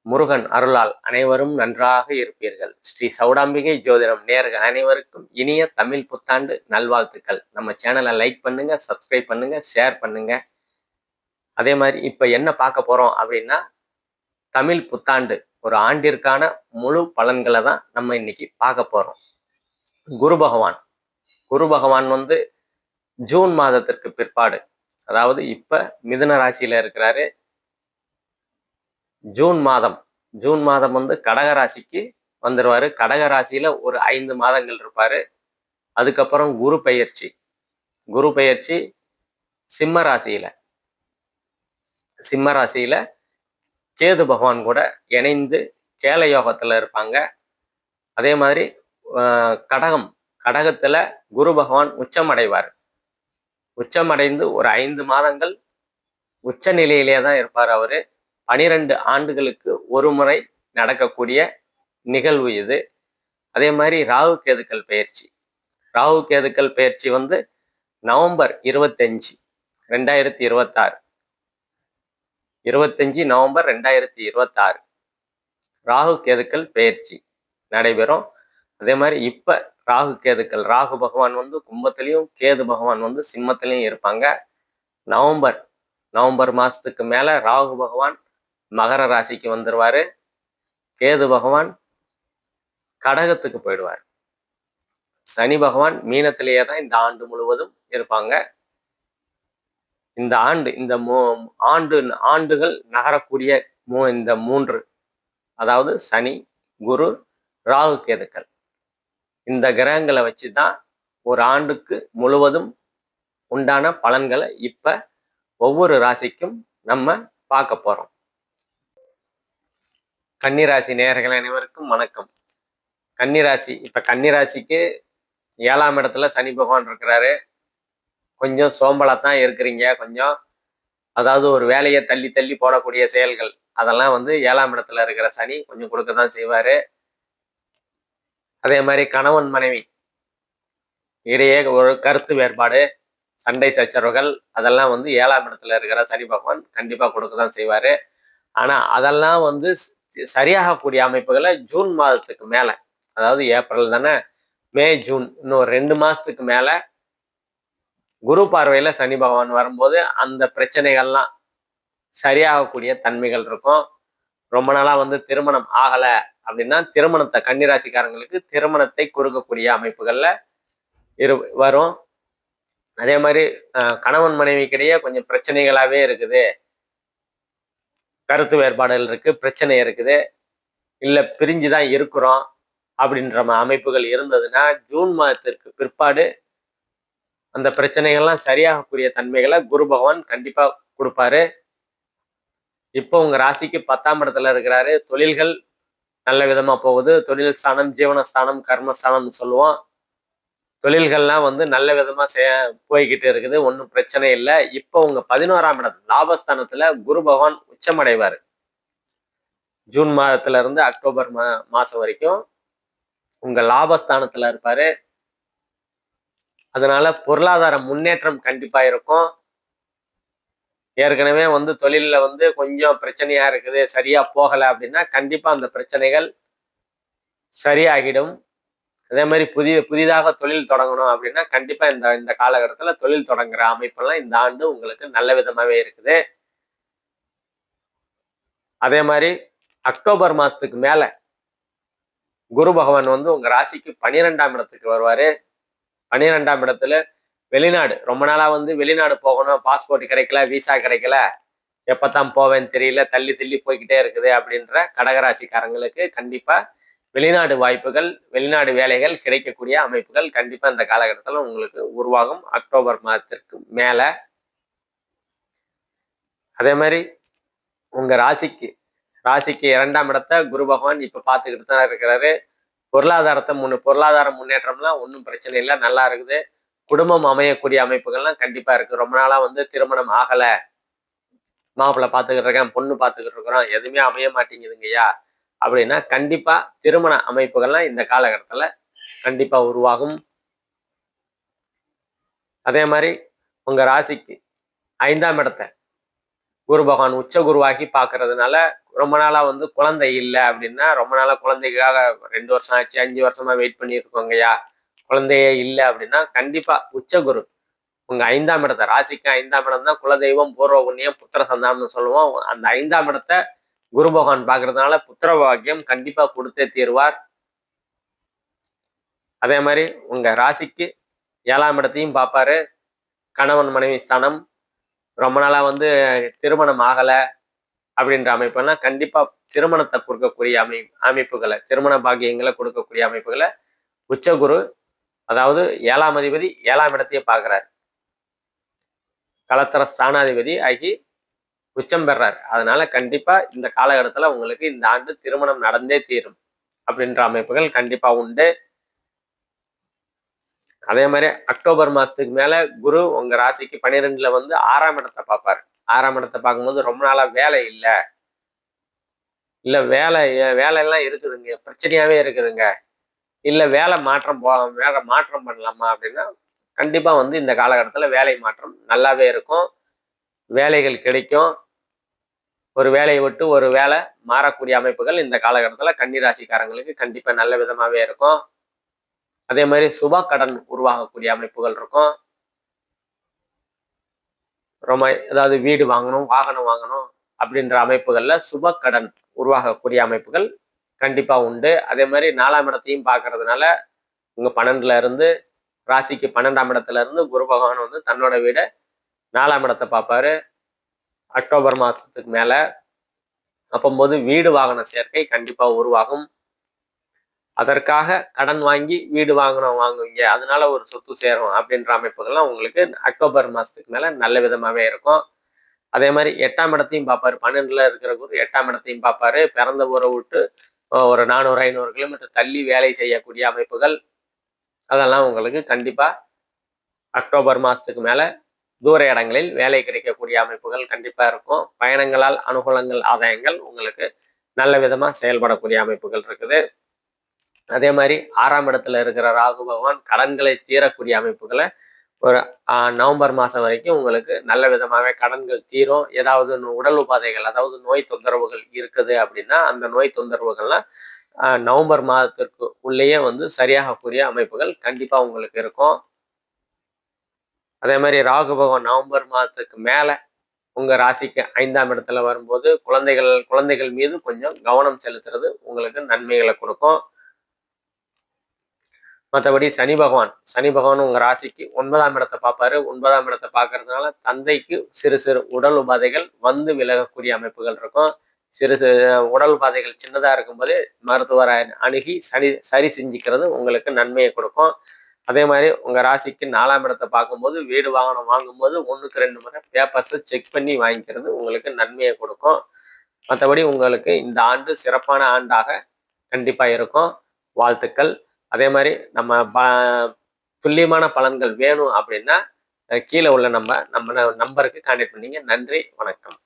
முருகன் அருளால் அனைவரும் நன்றாக இருப்பீர்கள். ஸ்ரீ சௌடாம்பிகை ஜோதிடம் நேயர்கள் அனைவருக்கும் இனிய தமிழ் புத்தாண்டு நல்வாழ்த்துக்கள். நம்ம சேனலை லைக் பண்ணுங்க, சப்ஸ்கிரைப் பண்ணுங்க, ஷேர் பண்ணுங்க. அதே மாதிரி இப்ப என்ன பார்க்க போறோம் அப்படின்னா, தமிழ் புத்தாண்டு ஒரு ஆண்டிற்கான முழு பலன்களை தான் நம்ம இன்னைக்கு பார்க்க போறோம். குரு பகவான் குரு பகவான் வந்து ஜூன் மாதத்திற்கு பிற்பாடு, அதாவது இப்ப மிதுன ராசியில இருக்கிறாரு. ஜூன் மாதம் வந்து கடக ராசிக்கு வந்துருவாரு. கடக ராசியில ஒரு 5 மாதங்கள் இருப்பாரு. அதுக்கப்புறம் குரு பெயர்ச்சி சிம்ம ராசியில கேது பகவான் கூட இணைந்து கேல யோகத்துல இருப்பாங்க. அதே மாதிரி கடகத்துல குரு பகவான் உச்சமடைந்து ஒரு 5 மாதங்கள் உச்ச நிலையிலே தான் இருப்பார். அவரு 12 ஆண்டுகளுக்கு ஒரு முறை நடக்கக்கூடிய நிகழ்வு இது. அதே மாதிரி ராகு கேதுக்கள் பெயர்ச்சி வந்து நவம்பர் 25 நவம்பர் 2026 ராகு கேதுக்கள் பெயர்ச்சி நடைபெறும். அதே மாதிரி இப்ப ராகு பகவான் வந்து கும்பத்திலையும் கேது பகவான் வந்து சிம்மத்திலையும் இருப்பாங்க. நவம்பர் மாசத்துக்கு மேல ராகு பகவான் மகர ராசிக்கு வந்துருவாரு. கேது பகவான் கடகத்துக்கு போயிடுவார். சனி பகவான் மீனத்திலேயே தான் இந்த ஆண்டு முழுவதும் இருப்பாங்க. இந்த ஆண்டுகள் நகரக்கூடிய இந்த 3, அதாவது சனி, குரு, ராகு கேதுக்கள், இந்த கிரகங்களை வச்சுதான் ஒரு ஆண்டுக்கு முழுவதும் உண்டான பலன்களை இப்ப ஒவ்வொரு ராசிக்கும் நம்ம பார்க்க போறோம். கன்னிராசி நேயர்கள் அனைவருக்கும் வணக்கம். கன்னிராசிக்கு 7ஆம் இடத்துல சனி பகவான் இருக்கிறாரு. கொஞ்சம் சோம்பலாத்தான் இருக்கிறீங்க. அதாவது ஒரு வேலையை தள்ளி தள்ளி போடக்கூடிய செயல்கள், அதெல்லாம் வந்து 7ஆம் இடத்துல இருக்கிற சனி கொஞ்சம் கொடுக்கத்தான் செய்வாரு. அதே மாதிரி கணவன் மனைவி இடையே ஒரு கருத்து வேறுபாடு, சண்டை சச்சரவுகள், அதெல்லாம் வந்து 7ஆம் இடத்துல இருக்கிற சனி பகவான் கண்டிப்பா கொடுக்கத்தான் செய்வாரு. ஆனா அதெல்லாம் வந்து சரியாகக்கூடிய அமைப்புகளை ஜூன் மாதத்துக்கு மேல, அதாவது ஏப்ரல் தானே, மே ஜூன், இன்னும் 2 மாசத்துக்கு மேல குரு பார்வையில சனி பகவான் வரும்போது அந்த பிரச்சனைகள்லாம் சரியாகக்கூடிய தன்மைகள் இருக்கும். ரொம்ப நாளா வந்து திருமணம் ஆகல அப்படின்னா கன்னிராசிக்காரங்களுக்கு திருமணத்தை கொடுக்கக்கூடிய அமைப்புகள்ல வரும். அதே மாதிரி கணவன் மனைவிக்கிடையே கொஞ்சம் பிரச்சனைகளாவே இருக்குது, கருத்து வேறுபாடுகள் இருக்கு, பிரச்சனை இருக்குது, இல்ல பிரிஞ்சுதான் இருக்கிறோம் அப்படின்ற அமைப்புகள் இருந்ததுன்னா ஜூன் மாதத்திற்கு பிற்பாடு அந்த பிரச்சனைகள்லாம் சரியாகக்கூடிய தன்மைகளை குரு பகவான் கண்டிப்பா கொடுப்பாரு. இப்போ உங்க ராசிக்கு 10ஆம் இடத்துல இருக்கிறாரு. தொழில்கள் நல்ல விதமா போகுது. தொழில் ஸ்தானம், ஜீவனஸ்தானம், கர்மஸ்தானம்னு சொல்லுவோம். தொழில்கள்லாம் வந்து நல்ல விதமா போய்கிட்டு இருக்குது, ஒன்றும் பிரச்சனை இல்லை. இப்போ உங்க 11ஆம் இடம் லாபஸ்தானத்துல குரு பகவான் உச்சமடைவாரு. ஜூன் மாதத்துல இருந்து அக்டோபர் மாசம் வரைக்கும் உங்க லாபஸ்தானத்துல இருப்பாரு. அதனால பொருளாதார முன்னேற்றம் கண்டிப்பா இருக்கும். ஏற்கனவே வந்து தொழில்ல வந்து கொஞ்சம் பிரச்சனையா இருக்குது, சரியா போகல அப்படின்னா கண்டிப்பா அந்த பிரச்சனைகள் சரியாகிடும். அதே மாதிரி புதிதாக தொழில் தொடங்கணும் அப்படின்னா கண்டிப்பா இந்த காலகட்டத்துல தொழில் தொடங்குற அமைப்பெல்லாம் இந்த ஆண்டு உங்களுக்கு நல்ல விதமாவே இருக்குது. அதே மாதிரி அக்டோபர் மாசத்துக்கு மேல குரு பகவான் வந்து உங்க ராசிக்கு 12ஆம் இடத்துக்கு வருவாரு. 12ஆம் இடத்துல வெளிநாடு, ரொம்ப நாளா வந்து வெளிநாடு போகணும், பாஸ்போர்ட் கிடைக்கல, விசா கிடைக்கல, எப்பத்தான் போவேன்னு தெரியல, தள்ளி தள்ளி போய்கிட்டே இருக்குது அப்படின்ற கடகராசிக்காரங்களுக்கு கண்டிப்பா வெளிநாடு வாய்ப்புகள், வெளிநாடு வேலைகள் கிடைக்கக்கூடிய அமைப்புகள் கண்டிப்பா இந்த காலகட்டத்தில் உங்களுக்கு உருவாகும் அக்டோபர் மாதத்திற்கு மேல. அதே மாதிரி உங்க ராசிக்கு 2ஆம் இடத்தை குரு பகவான் இப்ப பார்த்துக்கிட்டு தான் இருக்கிறாரு. பொருளாதார முன்னேற்றம்லாம் ஒன்றும் பிரச்சனை இல்லை, நல்லா இருக்குது. குடும்பம் அமையக்கூடிய அமைப்புகள்லாம் கண்டிப்பா இருக்கு. ரொம்ப நாளா வந்து திருமணம் ஆகல, மாப்பிள்ளை பார்த்துக்கிட்டு இருக்கேன், பொண்ணு பார்த்துக்கிட்டு இருக்கிறோம், எதுவுமே அமைய மாட்டேங்குதுங்கய்யா அப்படின்னா கண்டிப்பா திருமண அமைப்புகள்லாம் இந்த காலகட்டத்துல கண்டிப்பா உருவாகும். அதே மாதிரி உங்க ராசிக்கு 5ஆம் இடத்தை குரு பகவான் உச்ச குருவாகி பார்க்கறதுனால ரொம்ப நாளா வந்து குழந்தை இல்லை அப்படின்னா, ரொம்ப நாளா குழந்தைக்காக 2 வருஷம் ஆச்சு, 5 வருஷமா வெயிட் பண்ணிட்டு இருக்கோங்கய்யா, குழந்தையே இல்லை அப்படின்னா, கண்டிப்பா உச்ச குரு உங்க 5ஆம் இடத்தை, ராசிக்கு 5ஆம் இடம் தான் குலதெய்வம், பூர்வ புண்ணியம், புத்திர சந்தானம்னு சொல்லுவோம். அந்த 5ஆம் இடத்தை குரு பகவான் பார்க்கறதுனால புத்திர பாக்கியம் கண்டிப்பா கொடுத்தே தீர்வார். அதே மாதிரி உங்க ராசிக்கு 7ஆம் இடத்தையும் பார்ப்பாரு. கணவன் மனைவி ஸ்தானம். ரொம்ப நாளா வந்து திருமணம் ஆகல அப்படின்ற அமைப்பெல்லாம் கண்டிப்பா திருமணத்தை கொடுக்கக்கூடிய அமைப்புகளை, திருமண பாக்கியங்களை கொடுக்கக்கூடிய அமைப்புகளை உச்சகுரு, அதாவது 7ஆம் அதிபதி 7ஆம் இடத்தையே பார்க்கிறார். களத்திர ஸ்தானாதிபதி ஆகி உச்சம் பெறார். அதனால கண்டிப்பா இந்த காலகட்டத்துல உங்களுக்கு இந்த ஆண்டு திருமணம் நடந்தே தீரும் அப்படின்ற அமைப்புகள் கண்டிப்பா உண்டு. அதே மாதிரி அக்டோபர் மாசத்துக்கு மேல குரு உங்க ராசிக்கு 12ல வந்து 6ஆம் இடத்தை பார்ப்பாரு. 6ஆம் இடத்தை பார்க்கும்போது ரொம்ப நாளா வேலை இல்லை, இல்ல வேலையெல்லாம் இருக்குதுங்க, பிரச்சனையாவே இருக்குதுங்க, இல்ல வேலை மாற்றம் பண்ணலாமா அப்படின்னா, கண்டிப்பா வந்து இந்த காலகட்டத்துல வேலை மாற்றம் நல்லாவே இருக்கும். வேலைகள் கிடைக்கும். ஒரு வேலையை விட்டு ஒரு வேலை மாறக்கூடிய அமைப்புகள் இந்த காலகட்டத்துல கன்னி ராசிக்காரங்களுக்கு கண்டிப்பா நல்ல விதமாவே இருக்கும். அதே மாதிரி சுப கடன் உருவாகக்கூடிய அமைப்புகள் இருக்கும். ரொம்ப அதாவது வீடு வாங்கணும், வாகனம் வாங்கணும் அப்படின்ற அமைப்புகள்ல சுப கடன் உருவாகக்கூடிய அமைப்புகள் கண்டிப்பா உண்டு. அதே மாதிரி 4ஆம் இடத்தையும் பார்க்கறதுனால உங்க 12ல இருந்து, ராசிக்கு 12ஆம் இடத்துல இருந்து குரு பகவான் வந்து தன்னோட வீட 4ஆம் இடத்தை பார்ப்பாரு அக்டோபர் மாசத்துக்கு மேல. அப்போது வீடு வாகன சேர்க்கை கண்டிப்பா உருவாகும். அதற்காக கடன் வாங்கி வீடு வாங்குவீங்க, அதனால ஒரு சொத்து சேரும் அப்படின்ற அமைப்புகள்லாம் உங்களுக்கு அக்டோபர் மாசத்துக்கு மேல நல்ல விதமாவே இருக்கும். அதே மாதிரி 8ஆம் இடத்தையும் பார்ப்பாரு. 12ல இருக்கிற குரு 8ஆம் இடத்தையும் பார்ப்பாரு. பிறந்த ஊரை விட்டு ஒரு 400-500 கிலோமீட்டர் தள்ளி வேலை செய்யக்கூடிய அமைப்புகள், அதெல்லாம் உங்களுக்கு கண்டிப்பா அக்டோபர் மாசத்துக்கு மேல தூர இடங்களில் வேலை கிடைக்கக்கூடிய அமைப்புகள் கண்டிப்பா இருக்கும். பயணங்களால் அனுகூலங்கள், ஆதாயங்கள் உங்களுக்கு நல்ல விதமா செயல்படக்கூடிய அமைப்புகள் இருக்குது. அதே மாதிரி 6ஆம் இடத்துல இருக்கிற ராகு பகவான் கடன்களை தீரக்கூடிய அமைப்புகளை ஒரு நவம்பர் மாசம் வரைக்கும் உங்களுக்கு நல்ல விதமாவே கடன்கள் தீரும். ஏதாவது உடல் உபாதைகள், அதாவது நோய் தொந்தரவுகள் இருக்குது அப்படின்னா, அந்த நோய் தொந்தரவுகள்லாம் நவம்பர் மாதத்திற்கு உள்ளேயே வந்து சரியாகக்கூடிய அமைப்புகள் கண்டிப்பா உங்களுக்கு இருக்கும். அதே மாதிரி ராகு பகவான் நவம்பர் மாதத்துக்கு மேல உங்க ராசிக்கு 5ஆம் இடத்துல வரும்போது குழந்தைகள் மீது கொஞ்சம் கவனம் செலுத்துறது உங்களுக்கு நன்மைகளை கொடுக்கும். மற்றபடி சனி பகவான் உங்க ராசிக்கு 9ஆம் இடத்தை பார்ப்பாரு. 9ஆம் இடத்தை பார்க்கறதுனால தந்தைக்கு சிறு சிறு உடல் உபாதைகள் வந்து விலகக்கூடிய அமைப்புகள் இருக்கும். சிறு சிறு உடல் உபாதைகள் சின்னதா இருக்கும்போது மருத்துவரை அணுகி சரி செஞ்சுக்கிறது உங்களுக்கு நன்மையை கொடுக்கும். அதே மாதிரி உங்க ராசிக்கு 4ஆம் இடத்தை பார்க்கும்போது வீடு வாகனம் வாங்கும்போது 1க்கு 2 முறை பேப்பர்ஸை செக் பண்ணி வாங்கிக்கிறது உங்களுக்கு நன்மையை கொடுக்கும். மற்றபடி உங்களுக்கு இந்த ஆண்டு சிறப்பான ஆண்டாக கண்டிப்பா இருக்கும். வாழ்த்துக்கள். அதே மாதிரி நம்ம துல்லியமான பலன்கள் வேணும் அப்படின்னா கீழே உள்ள நம்ம நம்பருக்கு கான்டாக்ட் பண்ணீங்க. நன்றி, வணக்கம்.